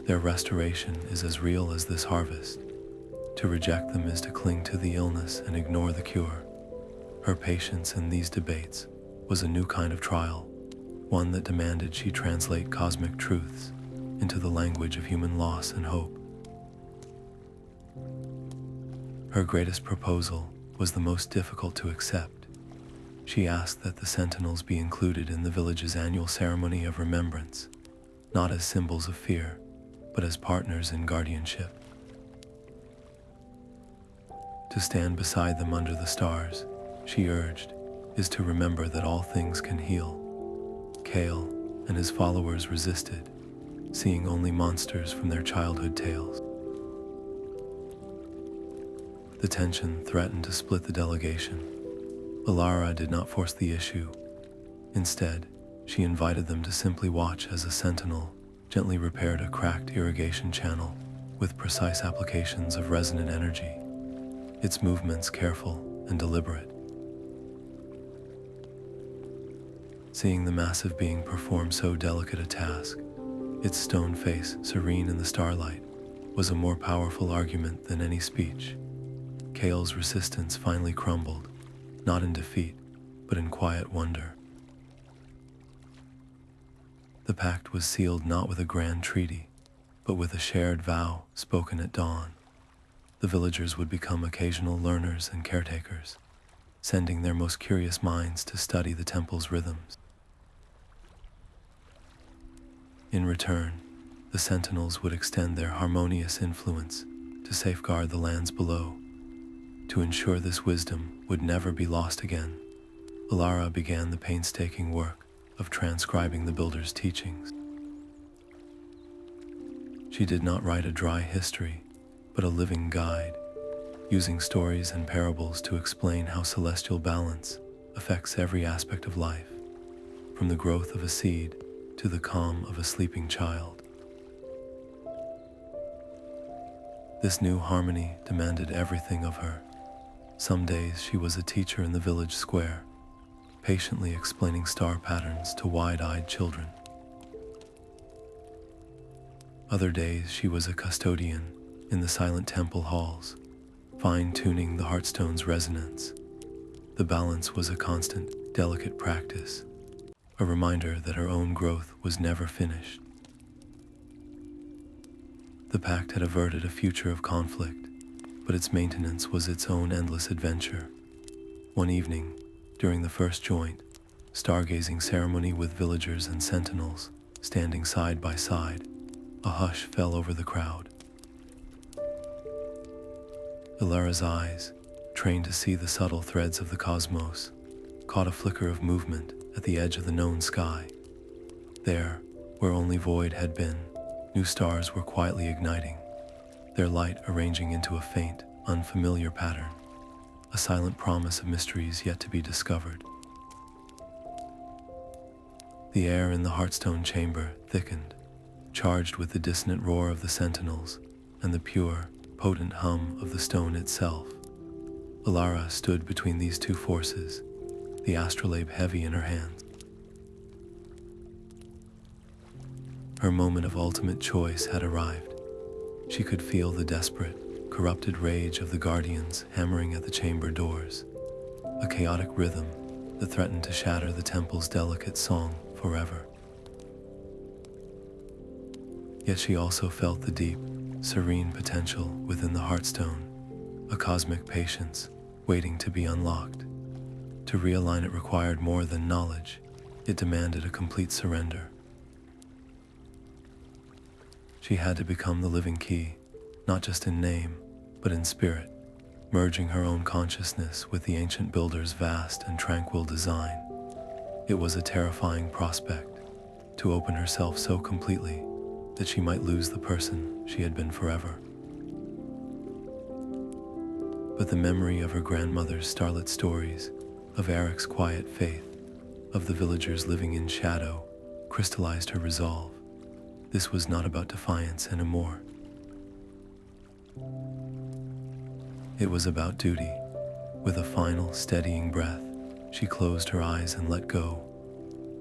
Their restoration is as real as this harvest. To reject them is to cling to the illness and ignore the cure." Her patience in these debates was a new kind of trial, one that demanded she translate cosmic truths into the language of human loss and hope. Her greatest proposal was the most difficult to accept. She asked that the Sentinels be included in the village's annual ceremony of remembrance, not as symbols of fear, but as partners in guardianship. To stand beside them under the stars, she urged, is to remember that all things can heal. Kale and his followers resisted, seeing only monsters from their childhood tales. The tension threatened to split the delegation. Alara did not force the issue. Instead, she invited them to simply watch as a sentinel gently repaired a cracked irrigation channel with precise applications of resonant energy, its movements careful and deliberate. Seeing the massive being perform so delicate a task, its stone face serene in the starlight, was a more powerful argument than any speech. Kale's resistance finally crumbled, not in defeat, but in quiet wonder. The pact was sealed not with a grand treaty, but with a shared vow spoken at dawn. The villagers would become occasional learners and caretakers, sending their most curious minds to study the temple's rhythms. In return, the Sentinels would extend their harmonious influence to safeguard the lands below. To ensure this wisdom would never be lost again, Alara began the painstaking work of transcribing the builder's teachings. She did not write a dry history, but a living guide, using stories and parables to explain how celestial balance affects every aspect of life, from the growth of a seed to the calm of a sleeping child. This new harmony demanded everything of her. Some days she was a teacher in the village square, patiently explaining star patterns to wide-eyed children. Other days she was a custodian in the silent temple halls, fine-tuning the Heartstone's resonance. The balance was a constant, delicate practice, a reminder that her own growth was never finished. The Pact had averted a future of conflict, but its maintenance was its own endless adventure. One evening, during the first joint, Stargazing ceremony with villagers and sentinels standing side by side, a hush fell over the crowd. Alara's eyes, trained to see the subtle threads of the cosmos, caught a flicker of movement at the edge of the known sky. There, where only void had been, New stars were quietly igniting, their light arranging into a faint, unfamiliar pattern, a silent promise of mysteries yet to be discovered. The air in the Heartstone chamber thickened, charged with the dissonant roar of the sentinels and the pure, potent hum of the stone itself. Alara stood between these two forces, the astrolabe heavy in her hands. Her moment of ultimate choice had arrived. She could feel the desperate, corrupted rage of the guardians hammering at the chamber doors, a chaotic rhythm that threatened to shatter the temple's delicate song forever. Yet she also felt the deep, serene potential within the Heartstone, a cosmic patience waiting to be unlocked. To realign it required more than knowledge. It demanded a complete surrender. She had to become the living key, not just in name, but in spirit, merging her own consciousness with the ancient builder's vast and tranquil design. It was a terrifying prospect, to open herself so completely that she might lose the person she had been forever. But the memory of her grandmother's starlit stories, of Eric's quiet faith, of the villagers living in shadow, crystallized her resolve. This was not about defiance anymore. It was about duty. With a final, steadying breath, she closed her eyes and let go.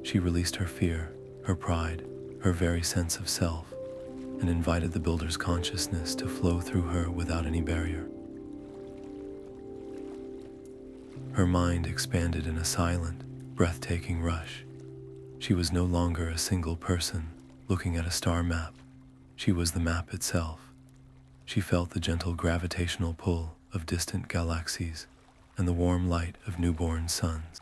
She released her fear, her pride, her very sense of self, and invited the builder's consciousness to flow through her without any barrier. Her mind expanded in a silent, breathtaking rush. She was no longer a single person looking at a star map. She was the map itself. She felt the gentle gravitational pull of distant galaxies and the warm light of newborn suns.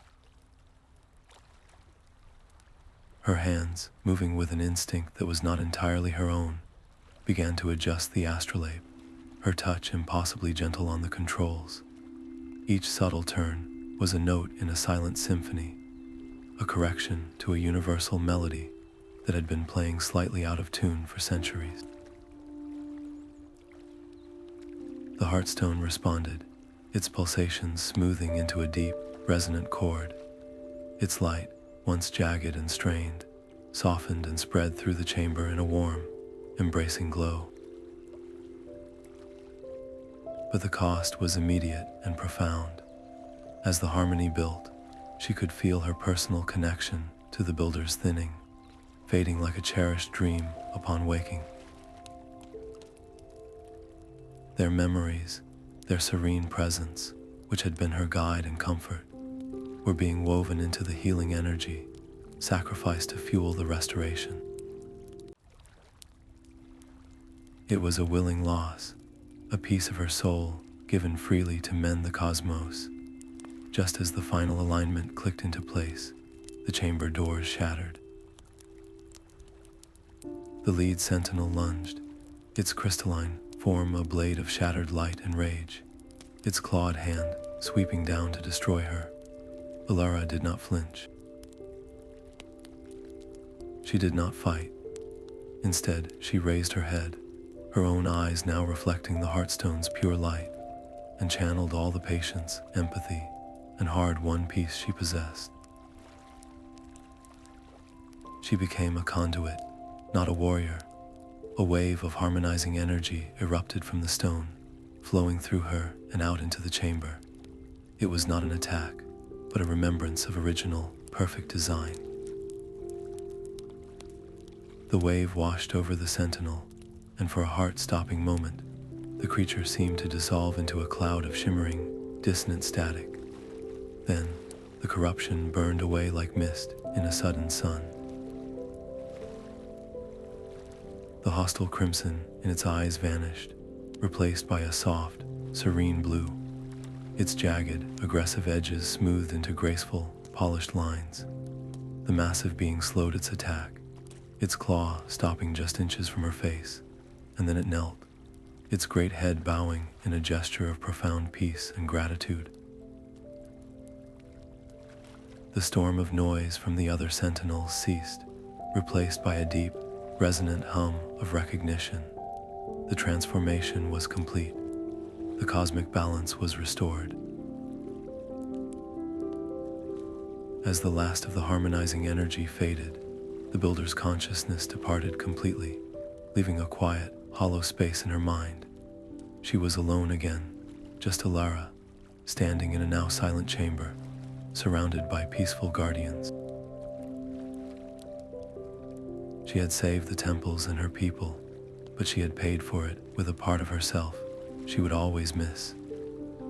Her hands, moving with an instinct that was not entirely her own, began to adjust the astrolabe, her touch impossibly gentle on the controls. Each subtle turn was a note in a silent symphony, a correction to a universal melody that had been playing slightly out of tune for centuries. The Heartstone responded, its pulsations smoothing into a deep, resonant chord. Its light, once jagged and strained, softened and spread through the chamber in a warm, embracing glow. But the cost was immediate and profound. As the harmony built, she could feel her personal connection to the builder's thinning, fading like a cherished dream upon waking. Their memories, their serene presence, which had been her guide and comfort, were being woven into the healing energy, sacrificed to fuel the restoration. It was a willing loss, a piece of her soul given freely to mend the cosmos. Just as the final alignment clicked into place, the chamber doors shattered. The lead sentinel lunged, its crystalline form a blade of shattered light and rage, its clawed hand sweeping down to destroy her. Alara did not flinch. She did not fight. Instead, she raised her head, her own eyes now reflecting the Heartstone's pure light, and channeled all the patience, empathy, and hard-won peace she possessed. She became a conduit, not a warrior. A wave of harmonizing energy erupted from the stone, flowing through her and out into the chamber. It was not an attack, but a remembrance of original, perfect design. The wave washed over the sentinel, and for a heart-stopping moment, the creature seemed to dissolve into a cloud of shimmering, dissonant static. Then, the corruption burned away like mist in a sudden sun. The hostile crimson in its eyes vanished, replaced by a soft, serene blue, its jagged, aggressive edges smoothed into graceful, polished lines. The massive being slowed its attack, its claw stopping just inches from her face, and then it knelt, its great head bowing in a gesture of profound peace and gratitude. The storm of noise from the other sentinels ceased, replaced by a deep, resonant hum of recognition. The transformation was complete. The cosmic balance was restored. As the last of the harmonizing energy faded, the builder's consciousness departed completely, leaving a quiet, hollow space in her mind. She was alone again, just Alara, standing in a now silent chamber, surrounded by peaceful guardians. She had saved the temples and her people, but she had paid for it with a part of herself she would always miss.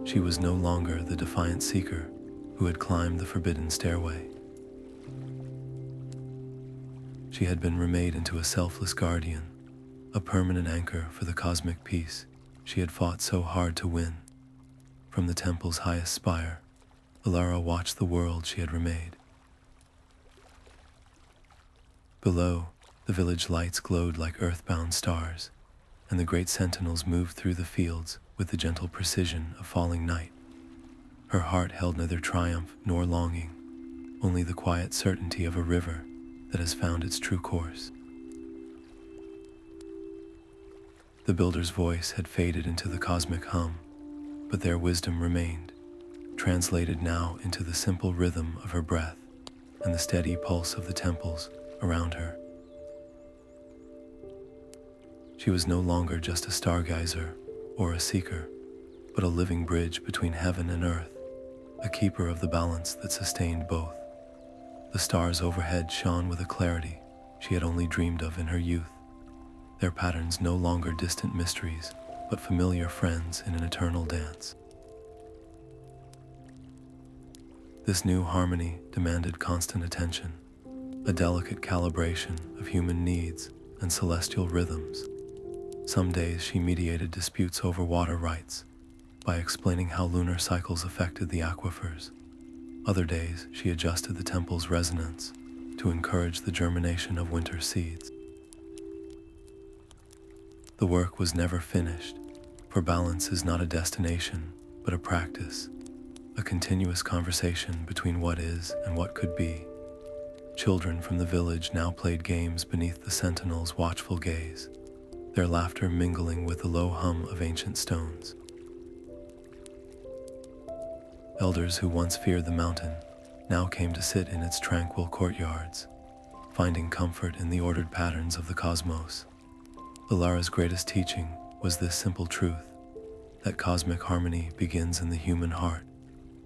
She was no longer the defiant seeker who had climbed the Forbidden Stairway. She had been remade into a selfless guardian, a permanent anchor for the cosmic peace she had fought so hard to win. From the temple's highest spire, Alara watched the world she had remade. Below, the village lights glowed like earthbound stars, and the great sentinels moved through the fields with the gentle precision of falling night. Her heart held neither triumph nor longing, only the quiet certainty of a river that has found its true course. The builder's voice had faded into the cosmic hum, but their wisdom remained, translated now into the simple rhythm of her breath and the steady pulse of the temples around her. She was no longer just a stargazer or a seeker, but a living bridge between heaven and earth, a keeper of the balance that sustained both. The stars overhead shone with a clarity she had only dreamed of in her youth, their patterns no longer distant mysteries, but familiar friends in an eternal dance. This new harmony demanded constant attention, a delicate calibration of human needs and celestial rhythms. Some days she mediated disputes over water rights by explaining how lunar cycles affected the aquifers. Other days she adjusted the temple's resonance to encourage the germination of winter seeds. The work was never finished, for balance is not a destination, but a practice, a continuous conversation between what is and what could be. Children from the village now played games beneath the sentinel's watchful gaze, their laughter mingling with the low hum of ancient stones. Elders who once feared the mountain now came to sit in its tranquil courtyards, finding comfort in the ordered patterns of the cosmos. Alara's greatest teaching was this simple truth, that cosmic harmony begins in the human heart,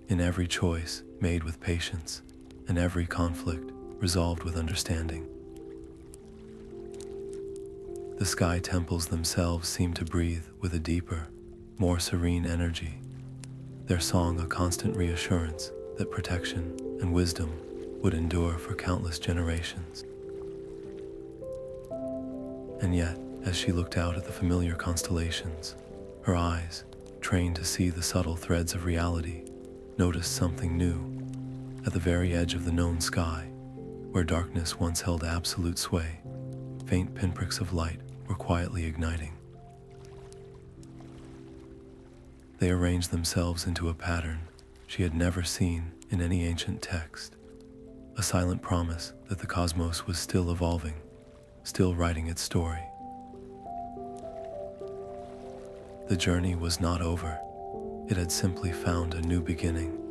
in every choice made with patience, and every conflict resolved with understanding. The sky temples themselves seemed to breathe with a deeper, more serene energy, their song a constant reassurance that protection and wisdom would endure for countless generations. And yet, as she looked out at the familiar constellations, her eyes, trained to see the subtle threads of reality, noticed something new. At the very edge of the known sky, where darkness once held absolute sway, faint pinpricks of light were quietly igniting. They arranged themselves into a pattern she had never seen in any ancient text, a silent promise that the cosmos was still evolving, still writing its story. The journey was not over. It had simply found a new beginning.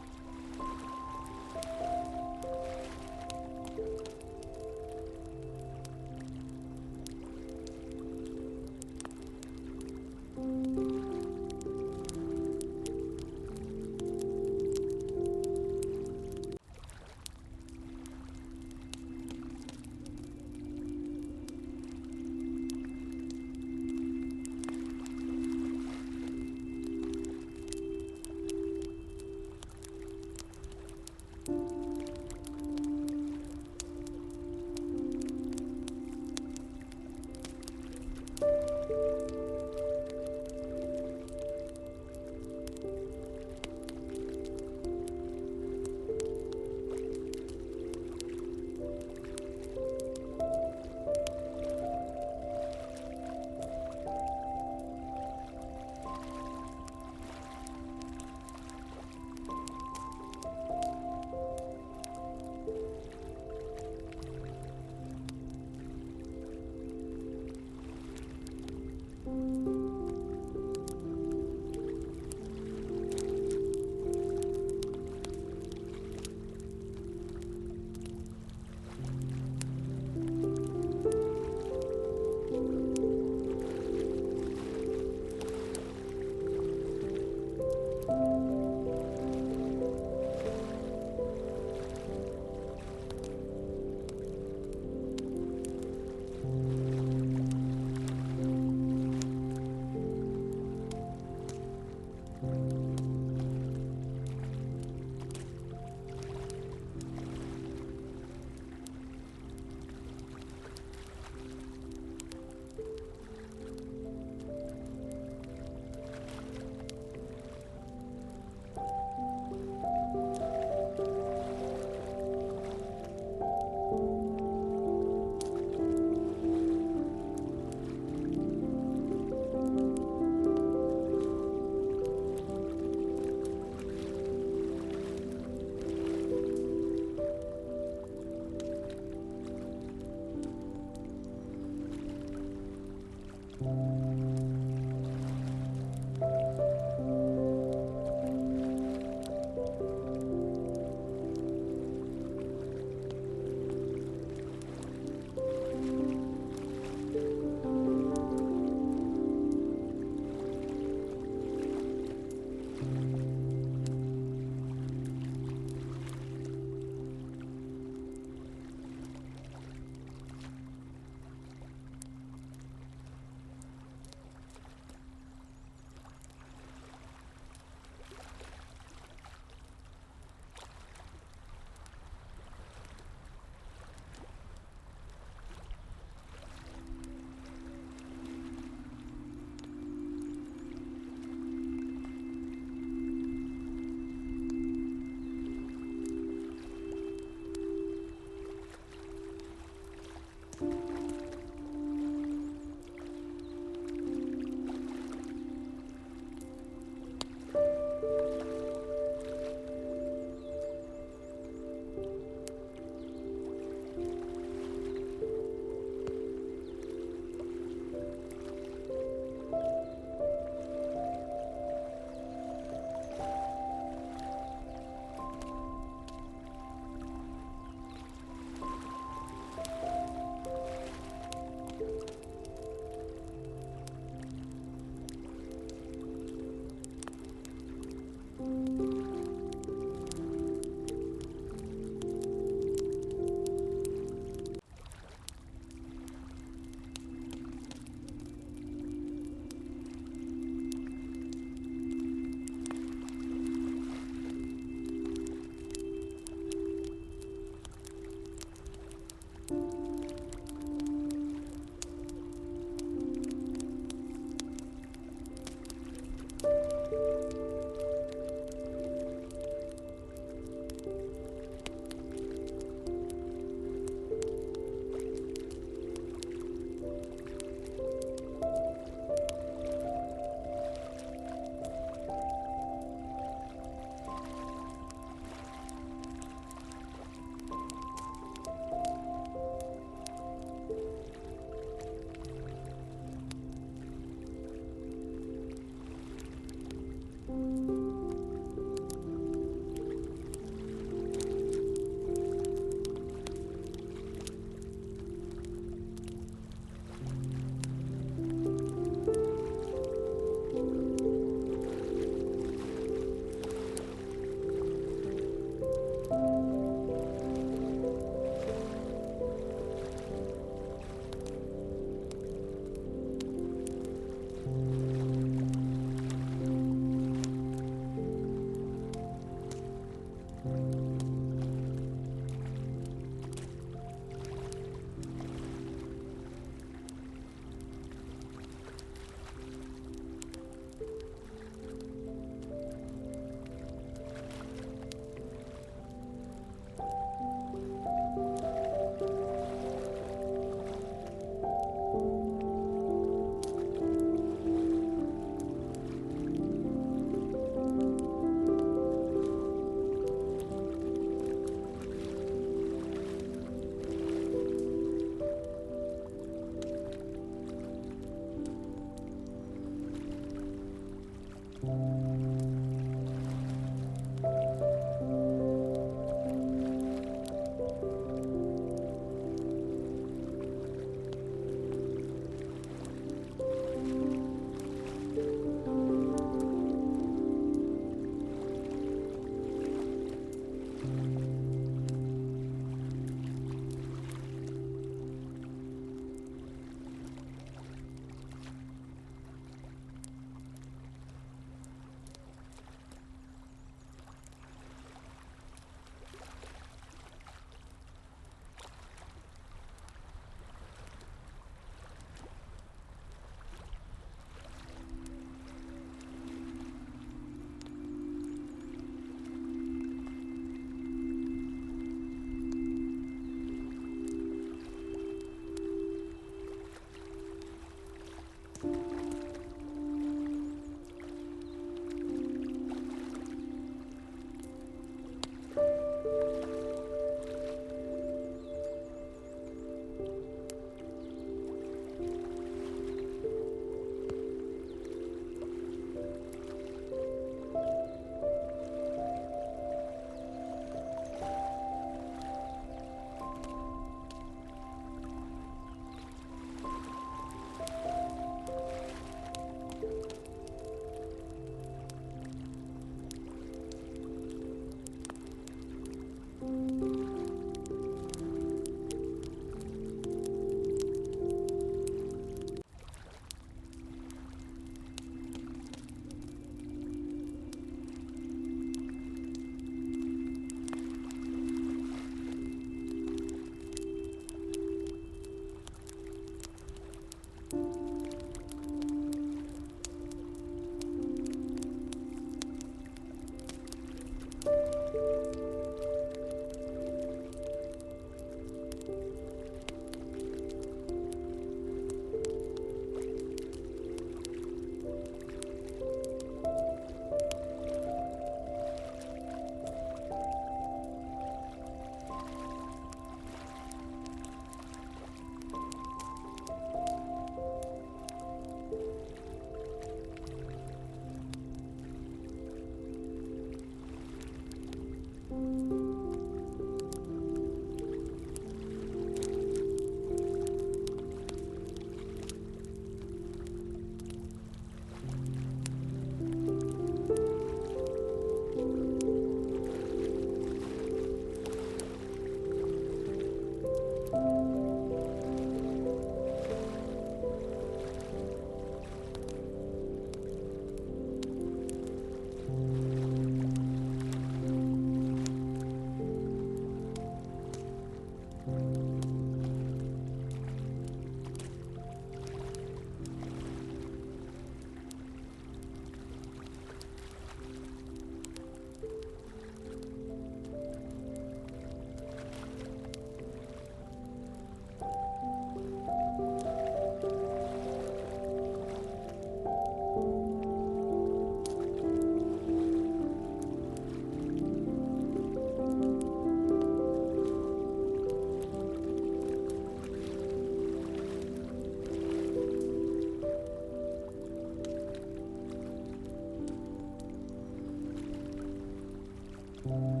you.